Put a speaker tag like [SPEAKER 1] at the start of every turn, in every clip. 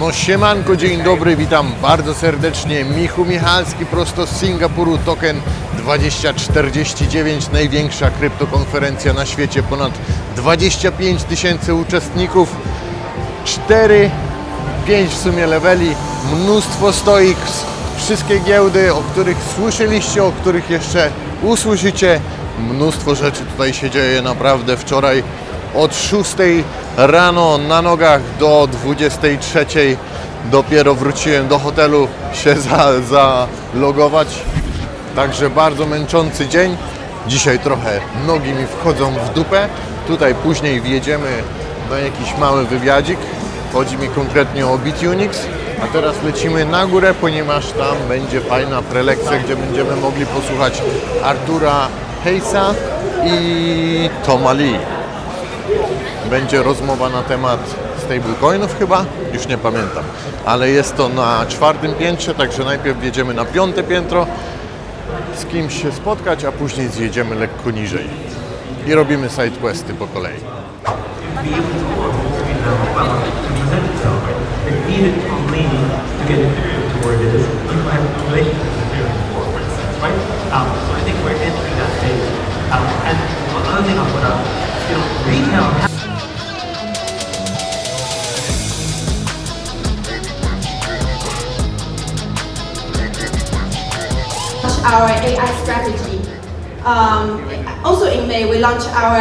[SPEAKER 1] No siemanko, dzień dobry, witam bardzo serdecznie. Michu Michalski prosto z Singapuru, Token 2049, największa kryptokonferencja na świecie, ponad 25 000 uczestników, 5 w sumie leveli, mnóstwo stoik, wszystkie giełdy, o których słyszeliście, o których jeszcze usłyszycie. Mnóstwo rzeczy tutaj się dzieje, naprawdę. Wczoraj od 6 rano na nogach do 23 dopiero wróciłem do hotelu się zalogować. Także bardzo męczący dzień. Dzisiaj trochę nogi mi wchodzą w dupę. Tutaj później wjedziemy na jakiś mały wywiadzik. Chodzi mi konkretnie o BitUnix. A teraz lecimy na górę, ponieważ tam będzie fajna prelekcja, gdzie będziemy mogli posłuchać Artura Hayesa i Toma Lee. Będzie rozmowa na temat stablecoinów chyba, już nie pamiętam, ale jest to na 4. piętrze, także najpierw wjedziemy na 5. piętro, z kimś się spotkać, a później zjedziemy lekko niżej i robimy sidequesty po kolei.
[SPEAKER 2] Our AI strategy. Also in May, we launched our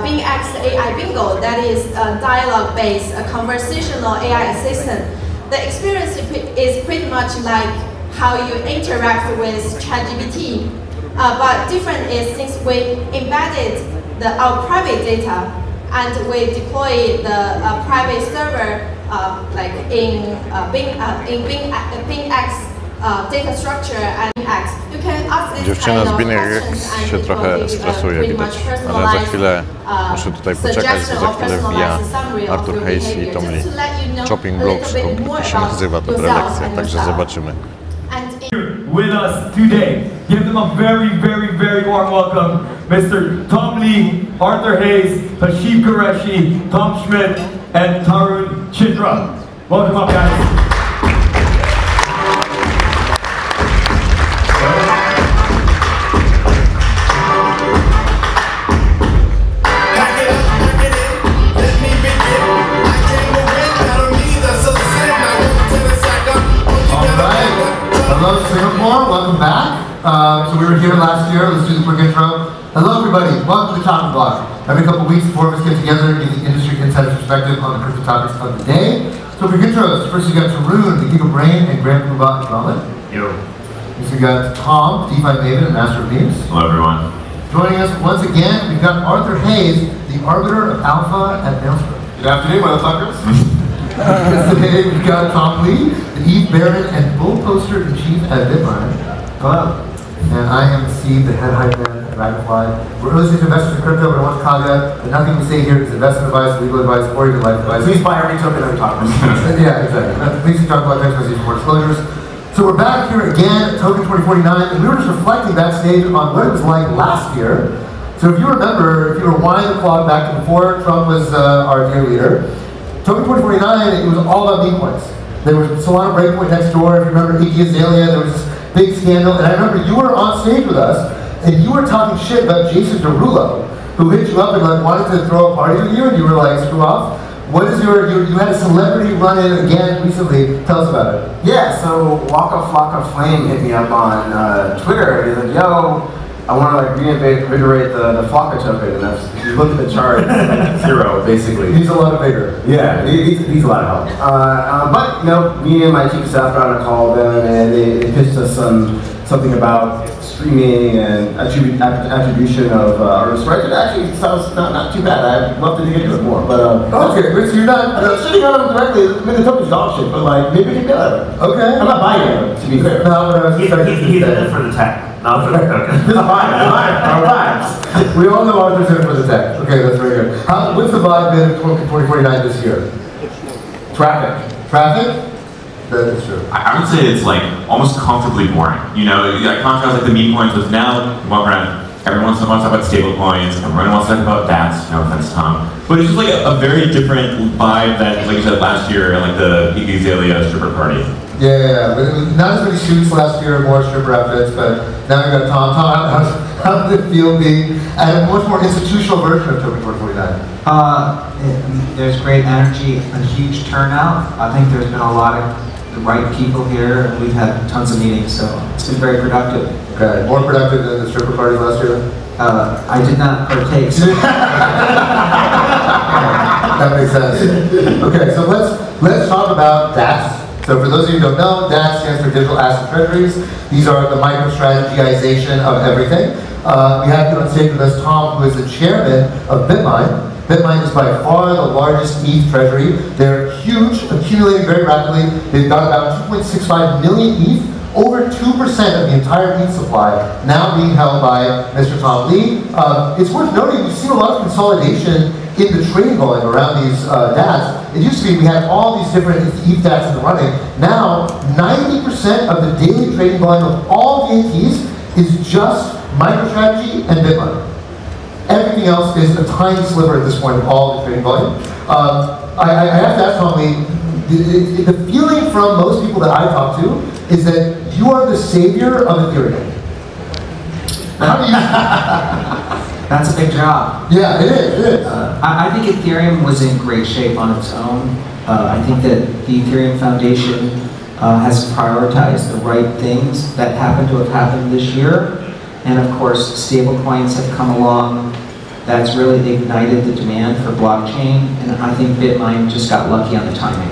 [SPEAKER 2] BingX AI Bingo, that is a dialogue-based, a conversational AI assistant. The experience is pretty much like how you interact with ChatGPT, but different is since we embedded our private data and we deploy the private server like in BingX data structure and BingX. You can ask this
[SPEAKER 1] Dziewczyna
[SPEAKER 2] kind
[SPEAKER 1] z
[SPEAKER 2] of
[SPEAKER 1] BingX
[SPEAKER 2] questions
[SPEAKER 1] się
[SPEAKER 2] and
[SPEAKER 1] trochę stresuje, widać, ale za chwilę muszę tutaj poczekać, bo za chwilę wbija Artur Hayes i Tom Lee. Chopping Blocks konkretnie się nazywa ta prelekcja, także zobaczymy.
[SPEAKER 3] With us today, give them a very, very, very warm welcome, Mr. Tom Lee, Artur Hayes, Hashib Qureshi, Tom Schmidt, and Tarun Chitra. Welcome up, guys.
[SPEAKER 4] Hello Singapore, welcome back. So we were here last year, let's do the quick intro. Hello everybody, welcome to the Chopping Block. Every couple weeks, 4 of us get together and give the industry insider's perspective on the crypto topics of the day. So quick intros, first you got Tarun, the Giga Brain, and Graham Kubat and Gromit.
[SPEAKER 5] Yo.
[SPEAKER 4] Next you got Tom, DeFi Maven and Master of Memes.
[SPEAKER 5] Hello everyone.
[SPEAKER 4] Joining us once again, we've got Artur Hayes, the Arbiter of Alpha at Maelstrom.
[SPEAKER 5] Good afternoon, motherfuckers.
[SPEAKER 4] Today we've got Tom Lee, the Eve Baron and Bull Poster in Chief at Bitmine. Hello. And I am Steve, the head hype man at Dragonfly. We're early stage investors in crypto, but I want to caveat that nothing we say here is investment advice, legal advice, or even life advice. Please buy every token that we talk about. Yeah, exactly. Please talk about text messages for more disclosures. So we're back here again at Token 2049, and we were just reflecting backstage on what it was like last year. So if you remember, if you were winding the clock back to before Trump was our dear leader, Token 2049, it was all about meme coins. There was Solana Breakpoint next door. If you remember Iggy Azalea, there was this big scandal. And I remember you were on stage with us, and you were talking shit about Jason Derulo, who hit you up and like wanted to throw a party with you, and you were like, screw off. What is you had a celebrity run-in again recently. Tell us about it.
[SPEAKER 6] Yeah, so Waka Flocka Flame hit me up on Twitter. He's like, yo, I want to like reinvigorate the Flocka token, and if you look at the chart, it's like 0 basically.
[SPEAKER 4] Needs a lot of vigor.
[SPEAKER 6] Yeah, it needs a lot of help. But you know, me and my chief of staff got on a call with them, and they pitched us something about streaming and attribution of artist rights. It actually sounds not too bad. I'd love to dig into it more. But
[SPEAKER 4] okay, so you're not
[SPEAKER 6] shitting on them directly. I mean, the token's dog shit, but like maybe we can get at it.
[SPEAKER 4] Okay.
[SPEAKER 6] I'm not buying it, to be fair.
[SPEAKER 4] No, but I was
[SPEAKER 5] He's in it for the tech, not for the token.
[SPEAKER 4] We all know Arthur's in it for the tech. Okay, that's very good. What's the vibe been in 2049 this year? Traffic. Traffic? That is true.
[SPEAKER 7] I would say it's like almost comfortably boring. You know, I contrast like the meme coins with now walk around. everyone wants to talk about stablecoins, everyone wants to talk about DATs, no offense, Tom. But it's just like a very different vibe than, like you said, last year at like the Iggy Azalea stripper party.
[SPEAKER 4] Yeah, but it was not as many shoots last year, more stripper outfits, but now we've got Tom. Tom, how did it feel being at a much more institutional version of Token 449?
[SPEAKER 8] There's great energy, a huge turnout. I think there's been a lot of the right people here, and we've had tons of meetings, so it's been very productive.
[SPEAKER 4] Okay, more productive than the stripper party last year?
[SPEAKER 8] I did not partake. So.
[SPEAKER 4] That makes sense. Okay, so let's talk about DATs. So for those of you who don't know, DATs stands for Digital Asset Treasuries. These are the micro-strategization of everything. We have here on stage with us Tom, who is the chairman of BitMine. BitMine is by far the largest ETH treasury. They're huge, accumulating very rapidly. They've got about 2.65 million ETH, over 2% of the entire ETH supply, now being held by Mr. Tom Lee. It's worth noting, we've seen a lot of consolidation in the trading volume around these DATs. It used to be we had all these different ETH DATs in the running. Now, 90% of the daily trading volume of all the ETHs is just MicroStrategy and BitMine. Everything else is a tiny sliver at this point of all the trading volume. I have to ask Tom Lee, the feeling from most people that I talk to is that you are the savior of Ethereum. How do you...
[SPEAKER 8] That's a big job.
[SPEAKER 4] Yeah, it is.
[SPEAKER 8] I think Ethereum was in great shape on its own. I think that the Ethereum Foundation has prioritized the right things that happen to have happened this year. And of course, stablecoins have come along. That's really ignited the demand for blockchain. And I think BitMine just got lucky on the timing.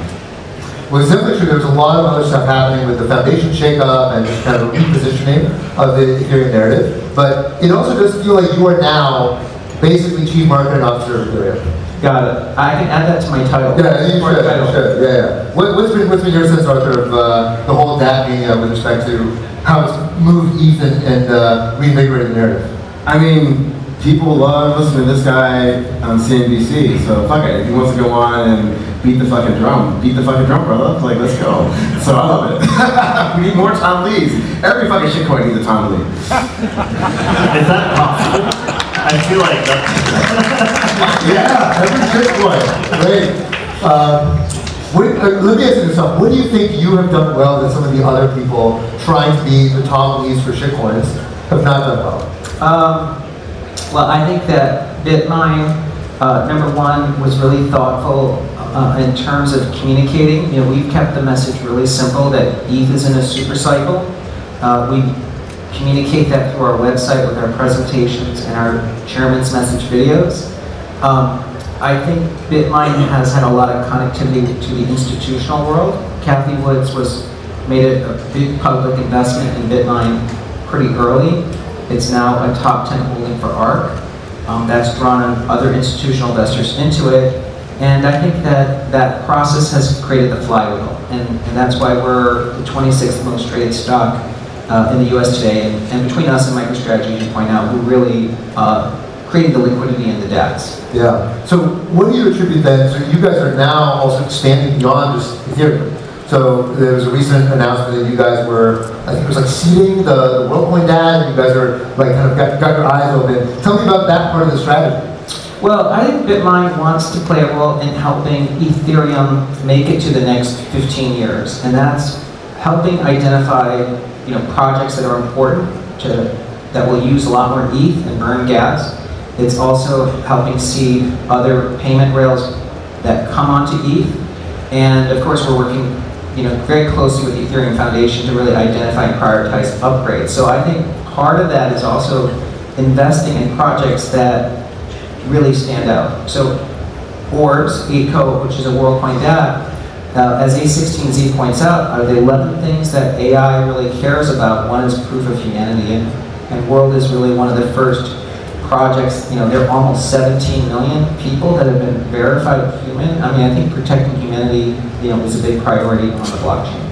[SPEAKER 4] Well, it's definitely true. There's a lot of other stuff happening with the foundation shakeup and just kind of a repositioning of the Ethereum narrative. But it also does feel like you are now basically Chief Marketing Officer of Ethereum.
[SPEAKER 8] Got it. I can add that to my title.
[SPEAKER 4] Yeah, you should. Yeah. What's been your sense, Arthur, of the whole DAT media with respect to how it's moved ETH and reinvigorated the narrative?
[SPEAKER 6] I mean, people love listening to this guy on CNBC, so fuck it. If he wants to go on and beat the fucking drum, brother. Like, let's go. So I love it. We need more Tom Lees. Every fucking shitcoin needs a Tom Lee.
[SPEAKER 5] Is that possible? I feel like that.
[SPEAKER 4] Yeah, every shitcoin. Great. Let me ask you this: what do you think you have done well that some of the other people trying to be the Tom Lees for shitcoins have not done well?
[SPEAKER 8] Well, I think that BitMine, number one, was really thoughtful in terms of communicating. You know, we've kept the message really simple that ETH is in a super cycle. We communicate that through our website with our presentations and our chairman's message videos. I think BitMine has had a lot of connectivity to the institutional world. Cathie Woods made a big public investment in BitMine pretty early. It's now a top 10 holding for ARK. That's drawn other institutional investors into it. And I think that process has created the flywheel. And that's why we're the 26th most traded stock in the US today. And between us and MicroStrategy, as you point out, we're really creating the liquidity in the DATs.
[SPEAKER 4] Yeah. So what do you attribute then? So you guys are now also expanding beyond just Ethereum. So there was a recent announcement that you guys were, I think it was like seeding the WorldCoin DAT, and you guys are like kind of got your eyes open. Tell me about that part of the strategy.
[SPEAKER 8] Well, I think BitMine wants to play a role in helping Ethereum make it to the next 15 years, and that's helping identify, you know, projects that are important that will use a lot more ETH and burn gas. It's also helping seed other payment rails that come onto ETH, and of course we're working, you know, very closely with the Ethereum Foundation to really identify and prioritize upgrades. So I think part of that is also investing in projects that really stand out. So Orbs, ECO, which is a WorldCoin DAT, as A16Z points out, are the 11 things that AI really cares about. One is proof of humanity, and World is really one of the first projects. You know, there are almost 17 million people that have been verified human. I mean, I think protecting humanity, you know, is a big priority on the blockchain.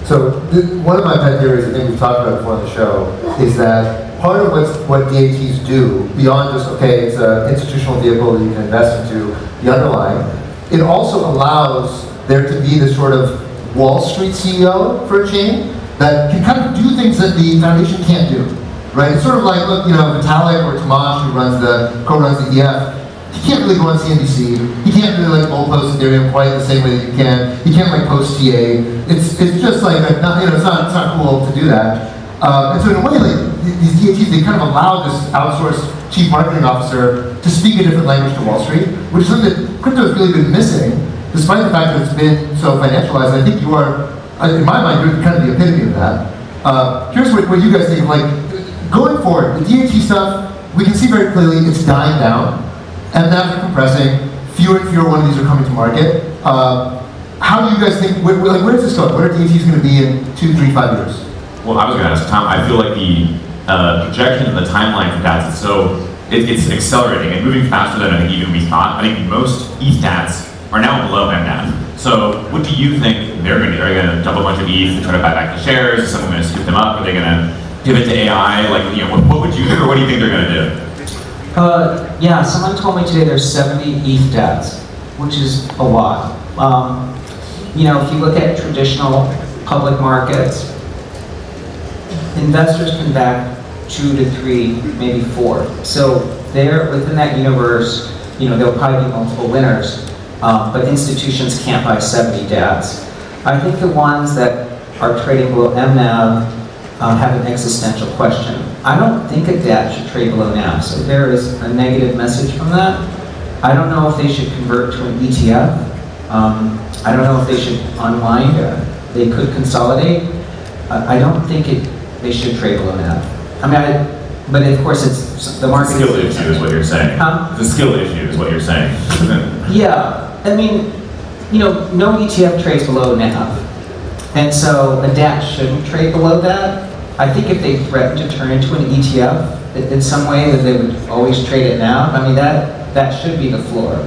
[SPEAKER 4] So one of my pet theories, I think we've talked about before on the show, is that part of what DATs do, beyond just, okay, it's an institutional vehicle that you can invest into the underlying, it also allows there to be this sort of Wall Street CEO for a chain that can kind of do things that the foundation can't do. right? It's sort of like, look, you know, Vitalik or Tomasz, who co-runs the EF, he can't really go on CNBC. He can't really like bullpost Ethereum quite the same way that you can. He can't like post TA. It's just like it's not cool to do that. And so in a way, like these DATs, they kind of allow this outsourced chief marketing officer to speak a different language to Wall Street, which is something that crypto has really been missing, despite the fact that it's been so financialized. I think you are, in my mind, you're kind of the epitome of that. Here's what you guys think of, like, going forward, the DAT stuff, we can see very clearly it's dying down. MNAVs are compressing, fewer and fewer one of these are coming to market. How do you guys think, where is this going? Where are DATs going to be in 2, 3, 5 years?
[SPEAKER 7] Well, I was going to ask Tom, I feel like the projection and the timeline for DATs is so, it's accelerating and moving faster than I think even we thought. I think most ETH DATs are now below MNAV. So what do you think they're going to do? Are they going to dump a bunch of ETH and try to buy back the shares? Is someone going to scoop them up? Are they going to pivot to AI? Like, you know, what would you do, or what do you think they're going to do?
[SPEAKER 8] Yeah, someone told me today there's 70 ETH DATs, which is a lot. You know, if you look at traditional public markets, investors can back 2 to 3, maybe 4. So there, within that universe, you know, there'll probably be multiple winners, but institutions can't buy 70 DATs. I think the ones that are trading below MNAV have an existential question. I don't think a DAT should trade below NAV, so there is a negative message from that. I don't know if they should convert to an ETF. I don't know if they should unwind. They could consolidate. I don't think they should trade below NAV. I mean, but of course it's the market.
[SPEAKER 7] Skill issue is what you're saying. The skill issue is what you're saying.
[SPEAKER 8] Yeah, I mean, you know, no ETF trades below NAV. And so a DAT shouldn't trade below that. I think if they threaten to turn into an ETF in some way, that they would always trade it now. I mean, that should be the floor.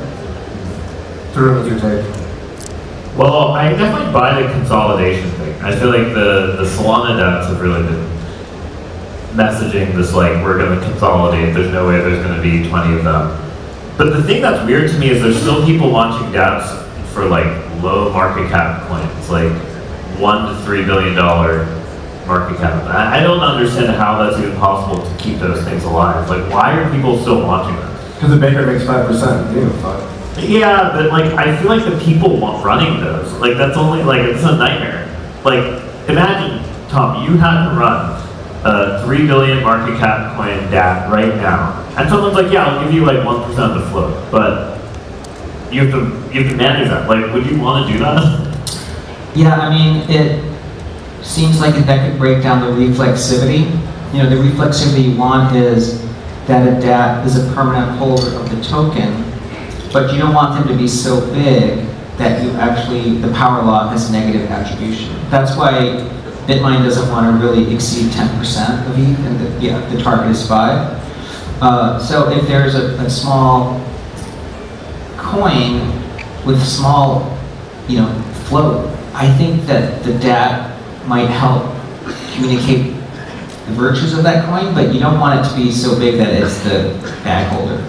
[SPEAKER 4] Drew, what's your take?
[SPEAKER 5] Well, I definitely buy the consolidation thing. I feel like the Solana DATs have really been messaging this, like, we're going to consolidate. There's no way there's going to be 20 of them. But the thing that's weird to me is there's still people launching DATs for like low market cap coins, like $1 to $3 billion market cap. I don't understand how that's even possible to keep those things alive. Like, why are people still launching them?
[SPEAKER 6] Because the banker makes 5%. You know,
[SPEAKER 5] yeah, but like, I feel like the people running those, like, that's only, like, it's a nightmare. Like, imagine, Tom, you had to run a $3 billion market cap coin DAT right now, and someone's like, yeah, I'll give you like 1% of the float, but you have to manage that. Like, would you want to do that?
[SPEAKER 8] Yeah, I mean, it seems like that could break down the reflexivity. You know, the reflexivity you want is that a DAT is a permanent holder of the token, but you don't want them to be so big that you actually, the power law has negative attribution. That's why Bitmine doesn't want to really exceed 10% of ETH, and the target is 5. So if there's a small coin with small, you know, float, I think that the DAT might help communicate the virtues of that coin, but you don't want it to be so big that it's the bag holder.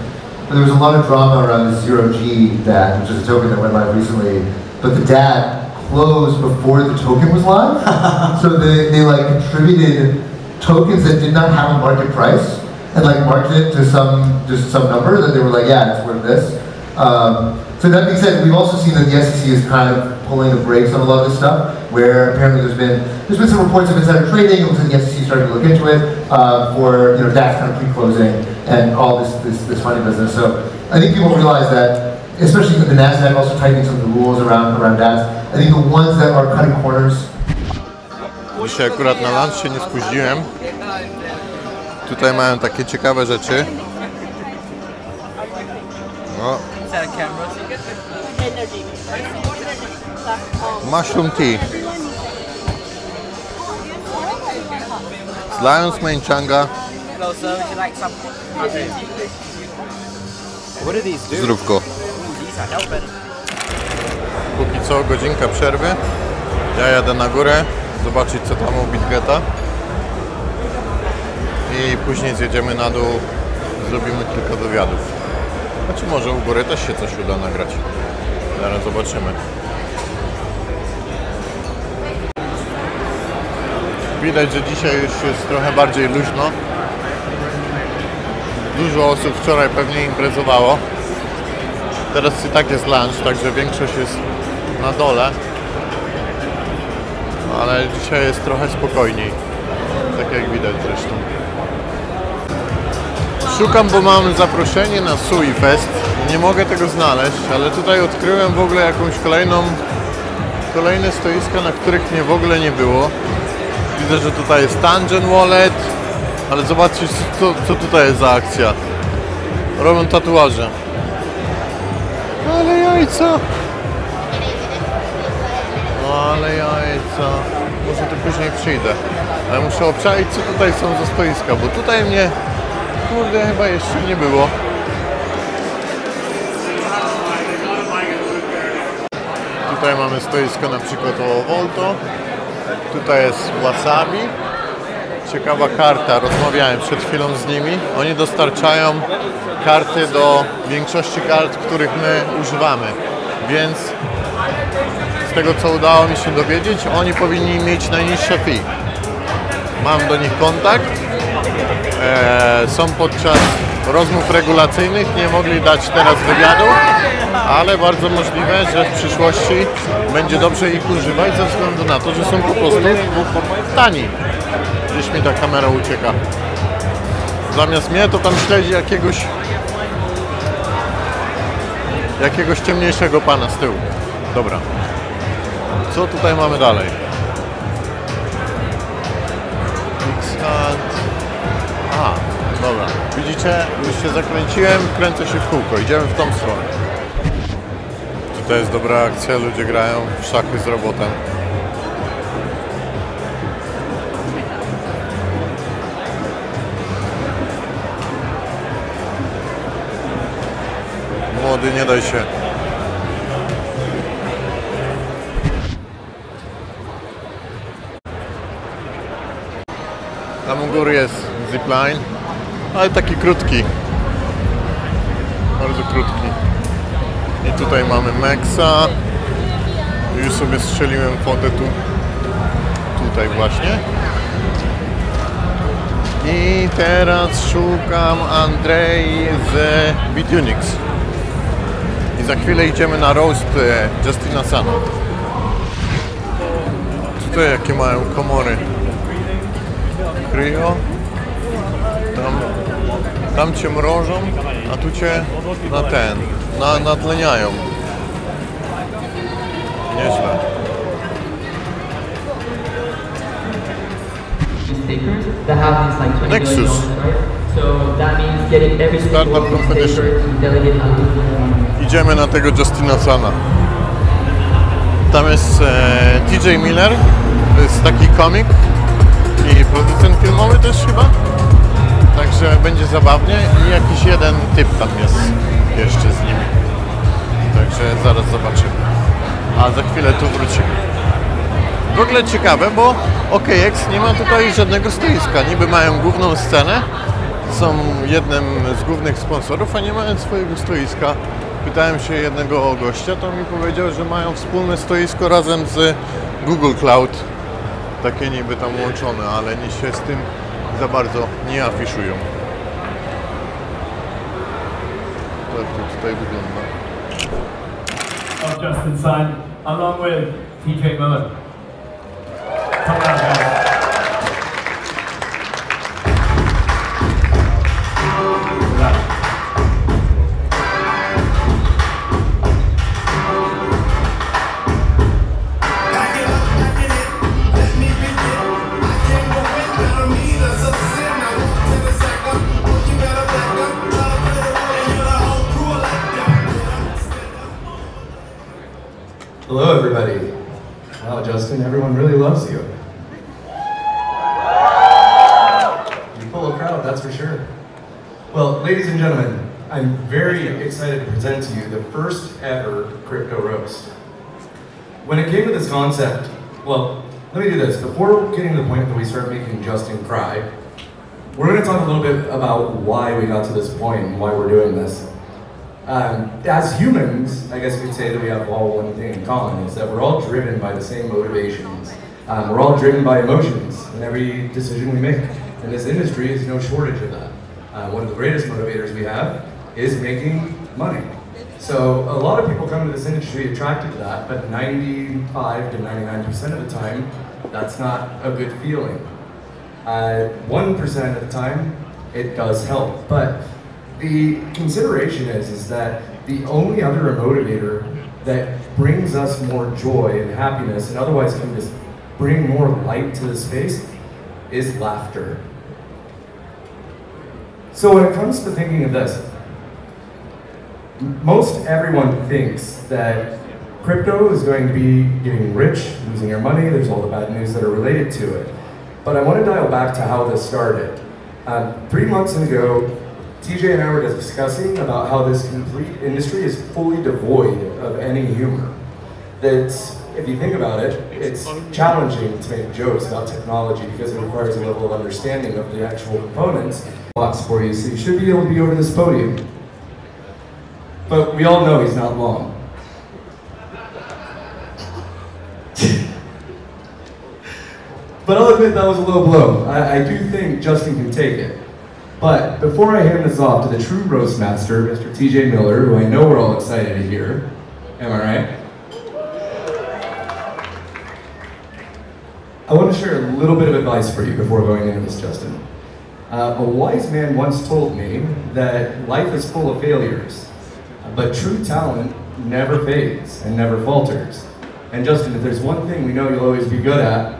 [SPEAKER 4] There was a lot of drama around the ZeroG DAT, which is a token that went live recently, but the DAT closed before the token was live. So they like contributed tokens that did not have a market price and like marketed it to some number that they were like, yeah, it's worth this. So that being said, we've also seen that the SEC is kind of pulling the brakes on a lot of this stuff, where apparently there's been some reports of insider trading. It looks like the SEC is starting to look into it for, you know, DATs kind of pre-closing and all this funny business. So I think people realize that, especially with the NASDAQ also tightening some of the rules around DATs. I think the ones that are cutting corners.
[SPEAKER 1] Dzisiaj akurat na lunch się nie spóźniłem. Tutaj mają takie ciekawe rzeczy. No. Mushroom tea. Z Lion's Mane Changa. Zdrówko. Póki co godzinka przerwy. Ja jadę na górę zobaczyć, co tam u Bitgeta. I później zjedziemy na dół, zrobimy kilka wywiadów. Znaczy może u góry też się coś uda nagrać. Zaraz zobaczymy. Widać, że dzisiaj już jest trochę bardziej luźno. dużo osób wczoraj pewnie imprezowało. Teraz i tak jest lunch, także większość jest na dole. Ale dzisiaj jest trochę spokojniej. Tak jak widać zresztą. Szukam, bo mam zaproszenie na Sui Fest. Nie mogę tego znaleźć, ale tutaj odkryłem w ogóle jakąś kolejne stoiska, na których mnie w ogóle nie było. Widzę, że tutaj jest Tangent Wallet, ale zobaczcie, co tutaj jest za akcja. Robią tatuaże. Ale jajca! Ale jajca. Może tu później przyjdę. Ale muszę obczaić, co tutaj są za stoiska, bo tutaj mnie, kurde, chyba jeszcze nie było. Tutaj mamy stoisko na przykład o Volto. Tutaj jest Wasabi. Ciekawa karta, rozmawiałem przed chwilą z nimi. Oni dostarczają karty do większości kart, których my używamy. Więc z tego, co udało mi się dowiedzieć, oni powinni mieć najniższe fee. Mam do nich kontakt. Są podczas rozmów regulacyjnych, nie mogli dać teraz wywiadu, ale bardzo możliwe, że w przyszłości będzie dobrze ich używać ze względu na to, że są po prostu tani. Gdzieś mi ta kamera ucieka. Zamiast mnie to tam śledzi jakiegoś ciemniejszego pana z tyłu. Dobra. Co tutaj mamy dalej? Aha, dobra. Widzicie? Już się zakręciłem, kręcę się w kółko. Idziemy w tą stronę. Tutaj jest dobra akcja, ludzie grają w szachy z robotem. Młody, nie daj się. Tam u góry jest zipline, ale taki krótki. Bardzo krótki. I tutaj mamy Mexa. Już sobie strzeliłem fotę tutaj właśnie. I teraz szukam Andrei z Bitunix. I za chwilę idziemy na roast Justina Sana. Tutaj jakie mają komory. Kryjo. Tam cię mrożą, a tu cię natleniają. Nieźle.
[SPEAKER 9] That have these like 20
[SPEAKER 1] Nexus.
[SPEAKER 9] million owners, right? So that means getting every single
[SPEAKER 1] Startup competition.
[SPEAKER 9] staker to delegate.
[SPEAKER 1] Idziemy na tego Justina Sana. Tam jest TJ Miller, to jest taki komik i producent filmowy też chyba. Także będzie zabawnie i jakiś jeden typ tam jest jeszcze z nimi. Także zaraz zobaczymy. A za chwilę tu wrócimy. W ogóle ciekawe, bo OKX nie ma tutaj żadnego stoiska. Niby mają główną scenę, są jednym z głównych sponsorów, a nie mają swojego stoiska. Pytałem się jednego gościa, to mi powiedział, że mają wspólne stoisko razem z Google Cloud. Takie niby tam łączone, ale się z tym za bardzo nie afiszują. Tak to tutaj wygląda.
[SPEAKER 3] Justin Sun, along with TJ Miller. Come on, guys.
[SPEAKER 10] Hello, everybody. Wow, Justin, everyone really loves you. You pull a crowd, that's for sure. Well, ladies and gentlemen, I'm very excited to present to you the first ever crypto roast. When it came to this concept, well, let me do this. Before getting to the point that we start making Justin cry, we're going to talk a little bit about why we got to this point and why we're doing this. As humans, I guess we'd say that we have all one thing in common, is that we're all driven by the same motivations. We're all driven by emotions in every decision we make. And this industry is no shortage of that. One of the greatest motivators we have is making money. So a lot of people come to this industry attracted to that, but 95 to 99% of the time, that's not a good feeling. 1% of the time, it does help. But the consideration is that the only other motivator that brings us more joy and happiness and otherwise can just bring more light to the space is laughter. So when it comes to thinking of this, most everyone thinks that crypto is going to be getting rich, losing your money, there's all the bad news that are related to it. But I want to dial back to how this started. 3 months ago, TJ and I were discussing about how this complete industry is fully devoid of any humor. That if you think about it, it's challenging to make jokes about technology because it requires a level of understanding of the actual components. Box for you, so you should be able to be over this podium. But we all know he's not long. But I'll admit that was a low blow. I do think Justin can take it. But before I hand this off to the true roast master, Mr. TJ Miller, who I know we're all excited to hear, am I right? I want to share a little bit of advice for you before going into this, Justin. A wise man once told me that life is full of failures, but true talent never fades and never falters. And Justin, if there's one thing we know you'll always be good at,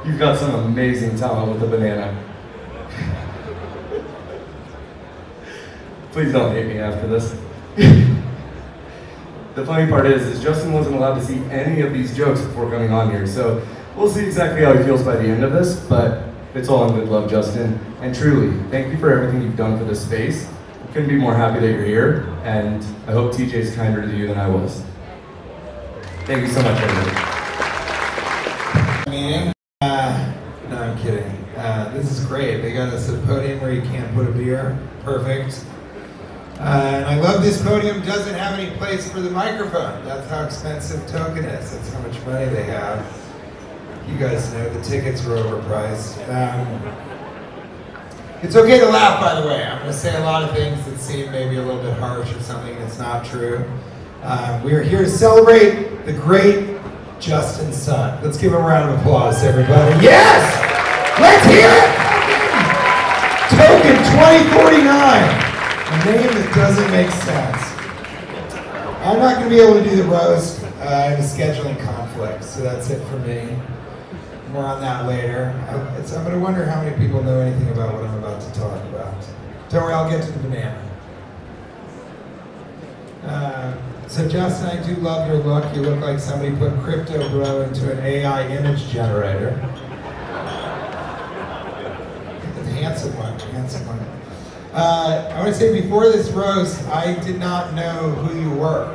[SPEAKER 10] you've got some amazing talent with the banana. Please don't hate me after this. The funny part is Justin wasn't allowed to see any of these jokes before coming on here, so we'll see exactly how he feels by the end of this, but it's all in good love, Justin. And truly, thank you for everything you've done for this space. I couldn't be more happy that you're here, and I hope TJ's kinder to you than I was. Thank you so much, everybody.
[SPEAKER 11] Meeting? No, I'm kidding. This is great. They got us a podium where you can't put a beer. Perfect. And I love this podium doesn't have any place for the microphone. That's how expensive Token is. That's how much money they have. You guys know the tickets were overpriced. It's okay to laugh, by the way. I'm going to say a lot of things that seem maybe a little bit harsh or something that's not true. We are here to celebrate the great Justin Sun. Let's give him a round of applause, everybody. Yes! Let's hear it! Token 2049. A name that doesn't make sense. I'm not going to be able to do the roast. I have a scheduling conflict, so that's it for me. More on that later. I'm going to wonder how many people know anything about what I'm about to talk about. Don't worry, I'll get to the banana. So Justin, I do love your look. You look like somebody put Crypto Bro into an AI image generator. Handsome one, handsome one. I want to say before this roast, I did not know who you were.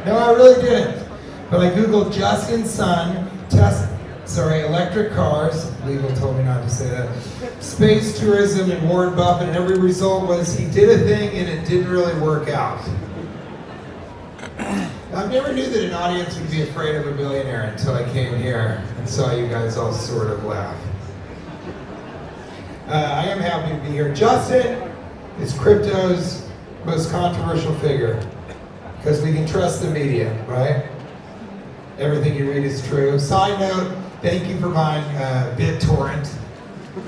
[SPEAKER 11] No, I really didn't. But I Googled Justin Sun, electric cars, legal told me not to say that, space tourism and Warren Buffett, and every result was he did a thing and it didn't really work out. I never knew that an audience would be afraid of a billionaire until I came here and saw you guys all sort of laugh. I am happy to be here. Justin is crypto's most controversial figure because we can trust the media, right? Everything you read is true. Side note, thank you for buying BitTorrent.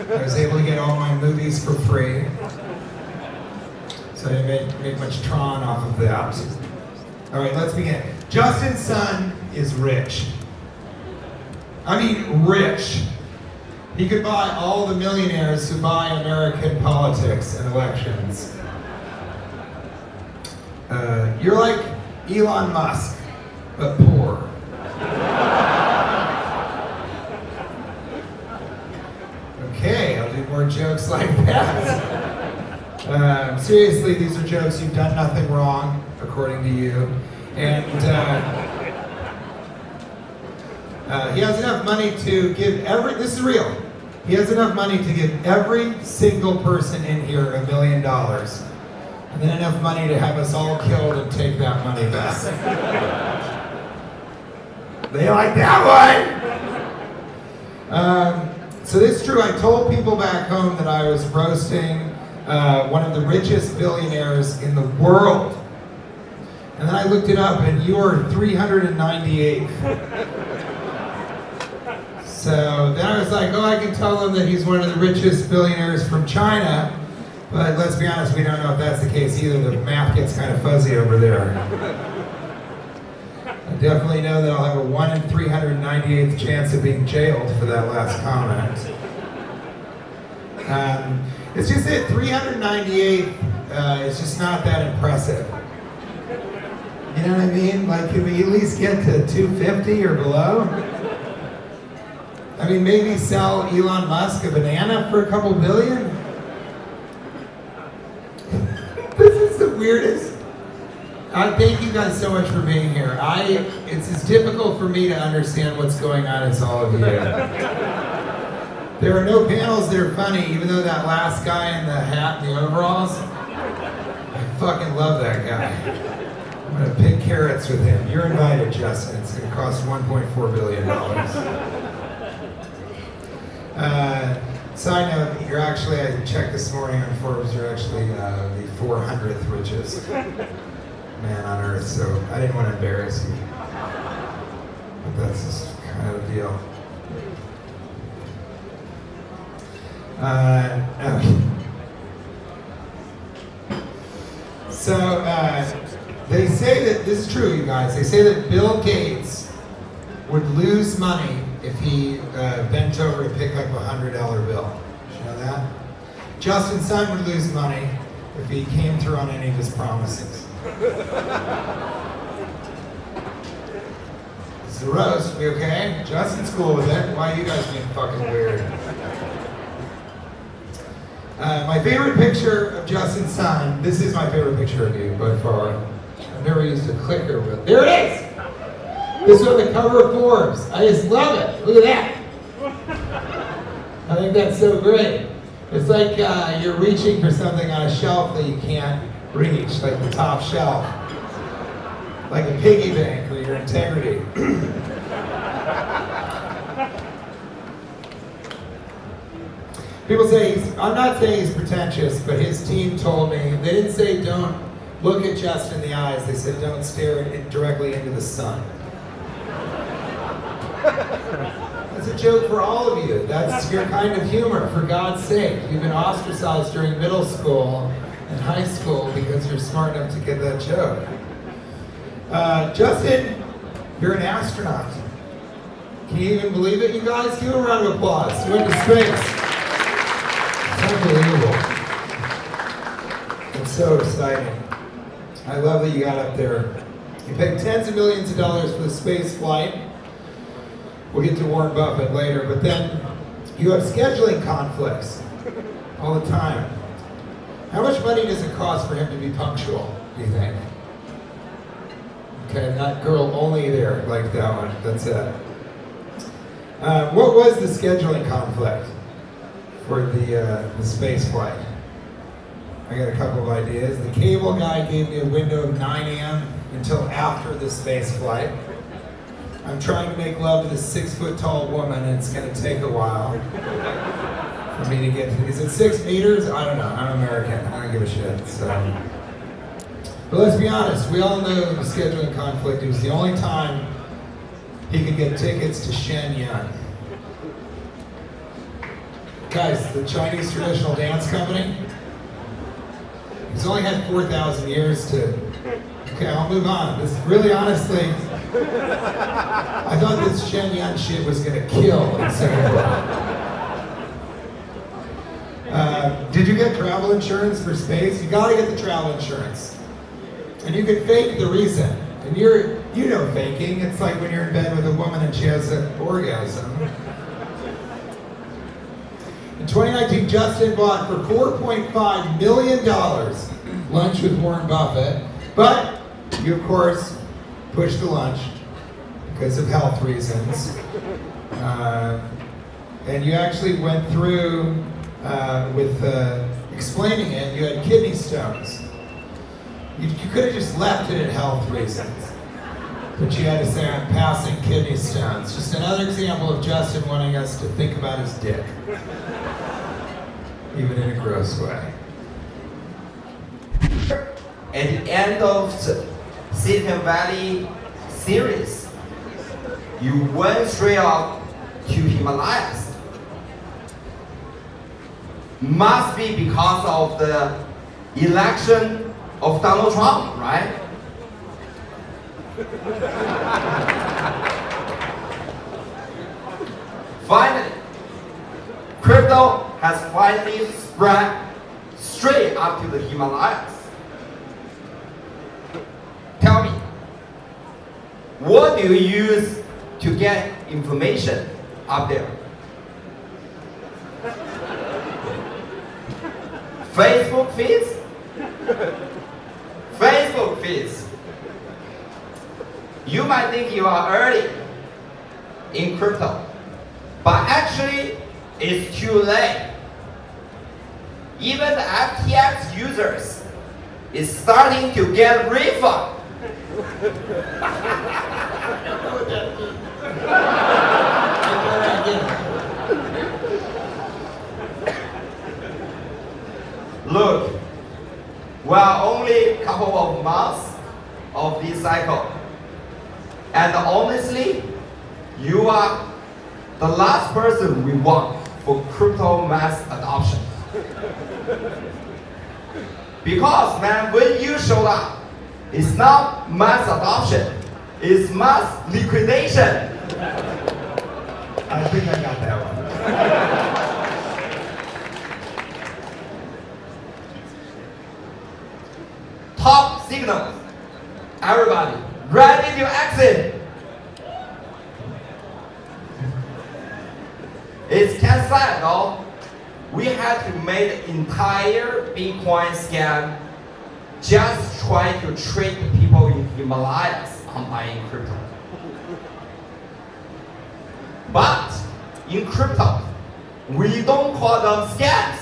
[SPEAKER 11] I was able to get all my movies for free. So I didn't make much Tron off of that. All right, let's begin. Justin Sun is rich. I mean rich. He could buy all the millionaires who buy American politics and elections. You're like Elon Musk, but poor. Okay, I'll do more jokes like that. Seriously, these are jokes. You've done nothing wrong, according to you. And he has enough money to give this is real. He has enough money to give every single person in here $1 million. And then enough money to have us all killed and take that money back. They like that one! So this is true. I told people back home that I was roasting one of the richest billionaires in the world. And then I looked it up, and you are 398th. So then I was like, oh, I can tell them that he's one of the richest billionaires from China. But let's be honest, we don't know if that's the case either. The math gets kind of fuzzy over there. I definitely know that I'll have a 1 in 398th chance of being jailed for that last comment. It's just that 398 is just not that impressive. You know what I mean? Like, can we at least get to 250 or below? I mean, maybe sell Elon Musk a banana for a couple billion? This is the weirdest. I thank you guys so much for being here. It's as difficult for me to understand what's going on as all of you. There are no panels that are funny, even though that last guy in the hat and the overalls, I fucking love that guy. I'm gonna pick carrots with him. You're invited, Justin. It's gonna cost $1.4 billion. Side note, you're actually, I checked this morning on Forbes, you're actually the 400th richest man on earth, so I didn't want to embarrass you. But that's just kind of the deal. Okay. So, they say that, this is true, you guys, they say that Bill Gates would lose money if he bent over to pick up a $100 bill. Did you know that? Justin Sun would lose money if he came through on any of his promises. It's the roast, we okay? Justin's cool with it. Why are you guys being fucking weird? My favorite picture of Justin Sun, this is my favorite picture of you by far. I've never used a clicker, but there it is! This is on the cover of Forbes. I just love it. Look at that. I think that's so great. It's like you're reaching for something on a shelf that you can't reach, like the top shelf. Like a piggy bank or your integrity. People say, I'm not saying he's pretentious, but his team told me, they didn't say don't look at Justin in the eyes, they said don't stare directly into the sun. That's a joke for all of you. That's your kind of humor, for God's sake. You've been ostracized during middle school and high school because you're smart enough to get that joke. Justin, you're an astronaut. Can you even believe it, you guys? Give him a round of applause. You went to space. It's unbelievable. It's so exciting. I love that you got up there. You paid tens of millions of dollars for the space flight. We'll get to Warren Buffett later, but then you have scheduling conflicts all the time. How much money does it cost for him to be punctual, do you think? Okay, that girl only there, like that one, that's it. What was the scheduling conflict for the space flight? I got a couple of ideas. The cable guy gave me a window of 9 a.m. until after the space flight. I'm trying to make love to this 6-foot-tall woman, and it's going to take a while for me to get to. Is it 6 meters? I don't know. I'm American. I don't give a shit. So. But let's be honest. We all know the scheduling conflict. It was the only time he could get tickets to Shenyang. Guys, the Chinese traditional dance company. He's only had 4,000 years to. Okay, I'll move on. This really, honestly, I thought this Shenyang shit was gonna kill in Singapore. Did you get travel insurance for space? You gotta get the travel insurance. And you can fake the reason. And you know faking. It's like when you're in bed with a woman and she has an orgasm. In 2019, Justin bought for $4.5 million lunch with Warren Buffett, but you, of course, pushed the lunch because of health reasons. And you actually went through with explaining it. You had kidney stones. You could have just left it at health reasons. But you had to say, I'm passing kidney stones. Just another example of Justin wanting us to think about his dick. Even in a gross way.
[SPEAKER 12] At the end of the Silicon Valley series, you went straight up to Himalayas. Must be because of the election of Donald Trump, right? Finally, crypto has finally spread straight up to the Himalayas. Tell me, what do you use to get information up there? Facebook feeds? Facebook feeds. You might think you are early in crypto, but actually it's too late. Even the FTX users is starting to get refund. Look, we are only a couple of months of this cycle. And honestly, you are the last person we want for crypto mass adoption. Because man, when you showed up, it's not mass adoption, it's mass liquidation.
[SPEAKER 11] I think I got that one.
[SPEAKER 12] Top signals. Everybody, ready to exit. It's kind of sad, though. We had to make the entire Bitcoin scam just try to trick people in Himalayas on buying crypto. But in crypto, we don't call them scams.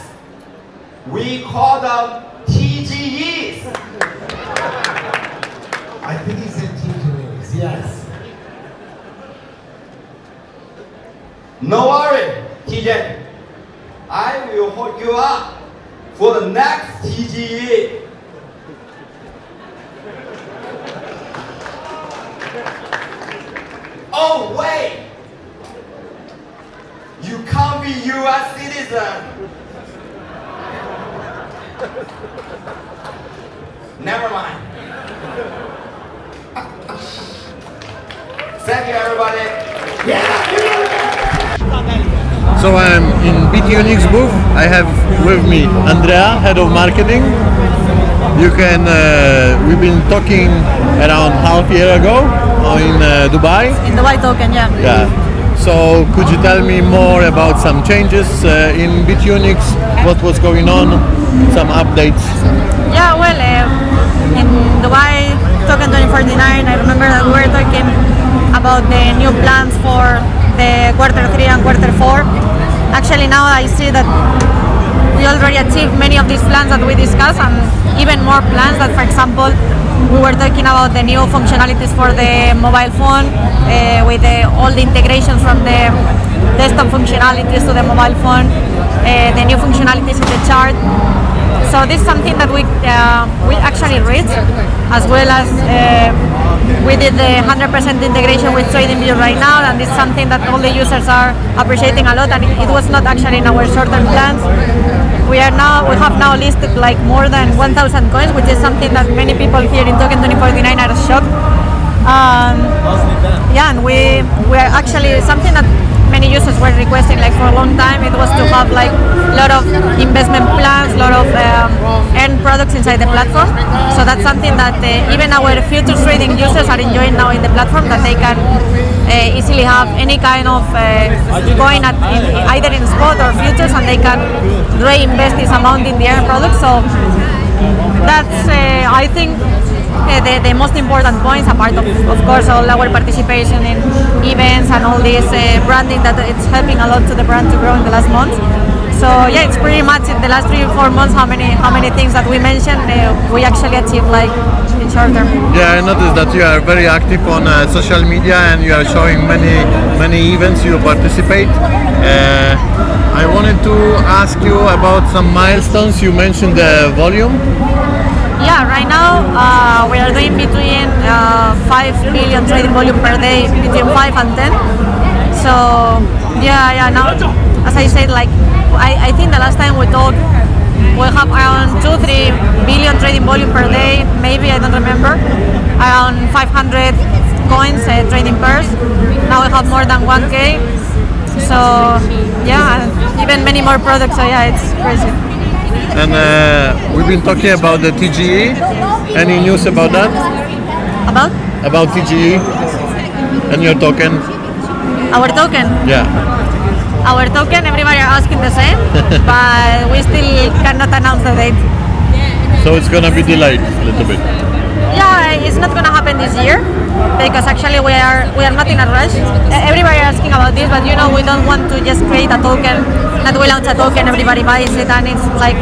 [SPEAKER 12] We call them TGEs.
[SPEAKER 11] I think he said TGEs, yes.
[SPEAKER 12] No worry, TJ. I will hold you up for the next TGE. Oh wait! You can't be US citizen. Never mind. Thank you, everybody.
[SPEAKER 1] So I'm in BitUnix booth. I have with me Andrea, head of marketing. You can, we've been talking around half a year ago in Dubai.
[SPEAKER 13] In Dubai token, yeah.
[SPEAKER 1] Yeah. So could you tell me more about some changes in BitUnix? What was going on? Some updates?
[SPEAKER 13] Yeah, well, in Dubai token 2049, I remember that we were talking about the new plans for the Q3 and Q4. Actually, now I see that we already achieved many of these plans that we discussed, and even more plans that, for example, we were talking about the new functionalities for the mobile phone with all the integrations from the desktop functionalities to the mobile phone, the new functionalities in the chart. So this is something that we actually reached, as well as we did the 100% integration with TradingView right now, and this is something that all the users are appreciating a lot, and it was not actually in our short-term plans. We have now listed like more than 1,000 coins, which is something that many people here in Token 2049 are shocked. Yeah, and we are actually something that many users were requesting like for a long time. It was to have like a lot of investment plans, a lot of earned products inside the platform. So that's something that even our futures trading users are enjoying now in the platform, that they can easily have any kind of coin either in spot or futures, and they can reinvest this amount in the earned products. So that's I think the most important points, apart of course all our participation in events and all this branding that it's helping a lot to the brand to grow in the last months. So yeah, it's pretty much in the last 3 or 4 months how many things that we mentioned we actually achieved like in short term.
[SPEAKER 1] Yeah, I noticed that you are very active on social media and you are showing many events you participate. I wanted to ask you about some milestones. You mentioned the volume.
[SPEAKER 13] Yeah, right now we are doing between 5 billion trading volume per day, between 5 and 10. So yeah, now as I said, like I think the last time we talked, we have around 2-3 billion trading volume per day, maybe, I don't remember, around 500 coins trading pairs. Now we have more than 1K. So yeah, even many more products. So yeah, it's crazy.
[SPEAKER 1] And we've been talking about the TGE. Any news about that? About TGE and your token?
[SPEAKER 13] Our token?
[SPEAKER 1] Yeah.
[SPEAKER 13] Our token, everybody are asking the same, but we still cannot announce the date.
[SPEAKER 1] So it's gonna be delayed a little bit.
[SPEAKER 13] Yeah, it's not gonna happen this year because actually we are not in a rush. Everybody are asking about this, but you know we don't want to just create a token, that we launch a token, everybody buys it, and it's like,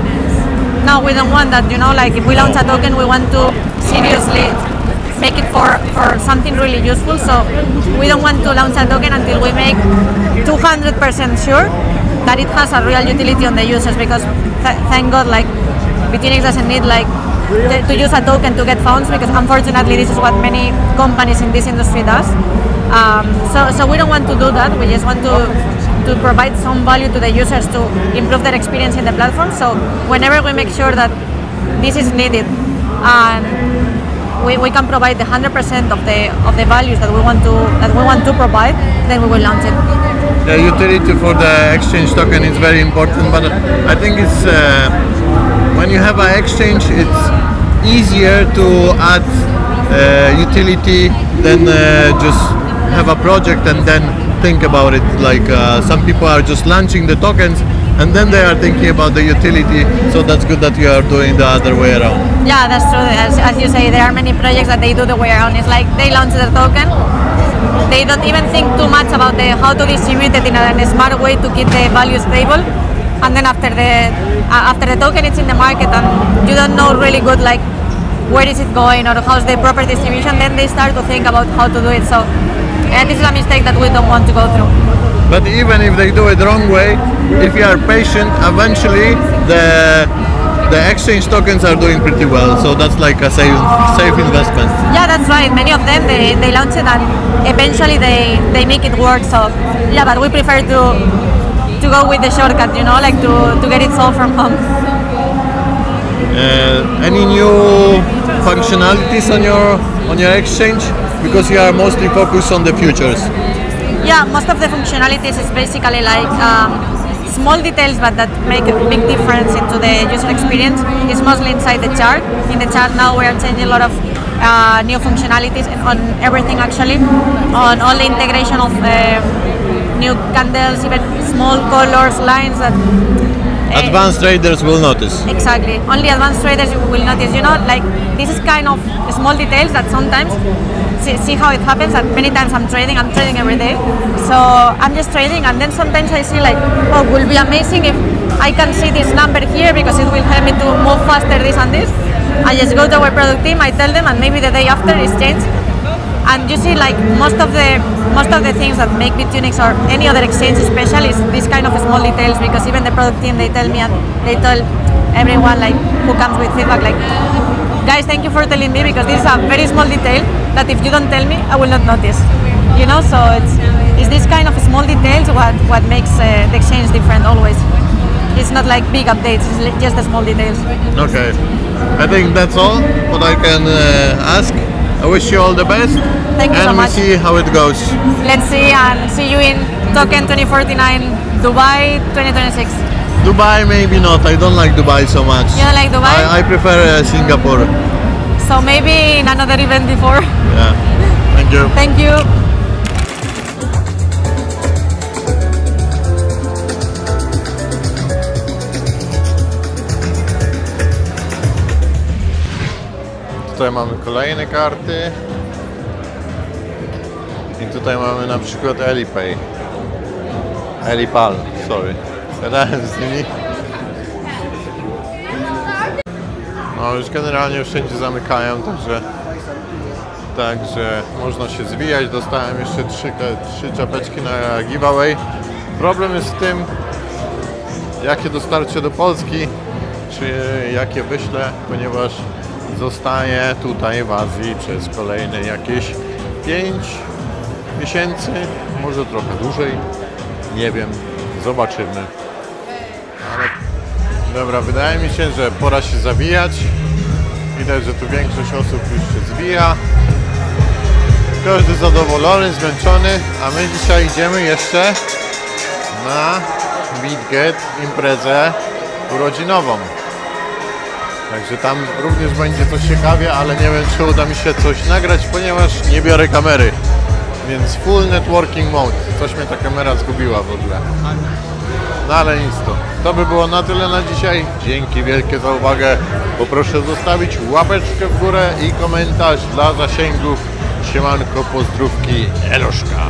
[SPEAKER 13] no, we don't want that. You know, like if we launch a token, we want to seriously make it for something really useful. So we don't want to launch a token until we make 200% sure that it has a real utility on the users, because thank God, like Bitfinex doesn't need like to use a token to get funds, because unfortunately this is what many companies in this industry does. So we don't want to do that. We just want to provide some value to the users to improve their experience in the platform. So whenever we make sure that this is needed and we can provide the 100% of the values that we want to provide, then we will launch it.
[SPEAKER 1] The utility for the exchange token is very important, but I think it's when you have an exchange, it's easier to add utility than just have a project and then think about it. Like some people are just launching the tokens and then they are thinking about the utility, so that's good that you are doing the other way around.
[SPEAKER 13] Yeah, that's true. As you say, there are many projects that they do the way around. It's like they launch the token, they don't even think too much about how to distribute it in a smart way to keep the value stable, and then after the token it's in the market and you don't know really good like where is it going or how's the proper distribution, then they start to think about how to do it. So this is a mistake that we don't want to go through.
[SPEAKER 1] But even if they do it the wrong way, if you are patient, eventually the exchange tokens are doing pretty well. So that's like a safe investment.
[SPEAKER 13] Yeah, that's right. Many of them they launch it and eventually they make it work. So yeah, but we prefer to go with the shortcut, you know, like to get it solved from home.
[SPEAKER 1] Any new functionalities on your exchange? Because you are mostly focused on the futures.
[SPEAKER 13] Yeah, most of the functionalities is basically like small details, but that make a big difference into the user experience. It's mostly inside the chart. In the chart now we are changing a lot of new functionalities on everything actually, on all the integration of new candles, even small colors, lines that
[SPEAKER 1] advanced traders will notice.
[SPEAKER 13] Exactly. Only advanced traders will notice. You know, like this is kind of small details that sometimes see how it happens. And many times I'm trading every day. So I'm just trading, and then sometimes I see like, oh, it will be amazing if I can see this number here because it will help me to move faster, this and this. I just go to our product team, I tell them, and maybe the day after it's changed. And you see, like most of the things that make Bitfinex or any other exchange special is this kind of small details, because even the product team, they tell me and they tell everyone like who comes with feedback, like, guys, thank you for telling me, because this is a very small detail that if you don't tell me, I will not notice. You know, so it's this kind of small details what makes the exchange different always. It's not like big updates, it's just the small details.
[SPEAKER 1] Okay, I think that's all what I can ask. I wish you all the best.
[SPEAKER 13] Thank you so much.
[SPEAKER 1] And we see how it goes.
[SPEAKER 13] Let's see, and see you in Token 2049, Dubai 2026.
[SPEAKER 1] Dubai maybe not. I don't like Dubai so much.
[SPEAKER 13] You don't like Dubai?
[SPEAKER 1] I prefer Singapore.
[SPEAKER 13] So maybe in another event before.
[SPEAKER 1] Yeah. Thank you.
[SPEAKER 13] Thank you.
[SPEAKER 1] Tutaj mamy kolejne karty i tutaj mamy na przykład Elipay, Elipal, sorry. Gadałem z nimi. No już generalnie wszędzie zamykają, także można się zwijać. Dostałem jeszcze 3 czapeczki na giveaway. Problem jest w tym, jakie dostarczę do Polski, czy jakie wyślę, ponieważ zostaję tutaj w Azji przez kolejne jakieś 5 miesięcy, może trochę dłużej, nie wiem, zobaczymy. Ale dobra, wydaje mi się, że pora się zawijać. Widać, że tu większość osób już się zwija. Każdy zadowolony, zmęczony, a my dzisiaj idziemy jeszcze na Meet imprezę urodzinową. Także tam również będzie coś ciekawie, ale nie wiem, czy uda mi się coś nagrać, ponieważ nie biorę kamery. Więc full networking mode. Coś mnie ta kamera zgubiła w ogóle. No ale nic to. To by było na tyle na dzisiaj. Dzięki wielkie za uwagę. Poproszę zostawić łapeczkę w górę i komentarz dla zasięgów. Siemanko, pozdrówki, eloszka.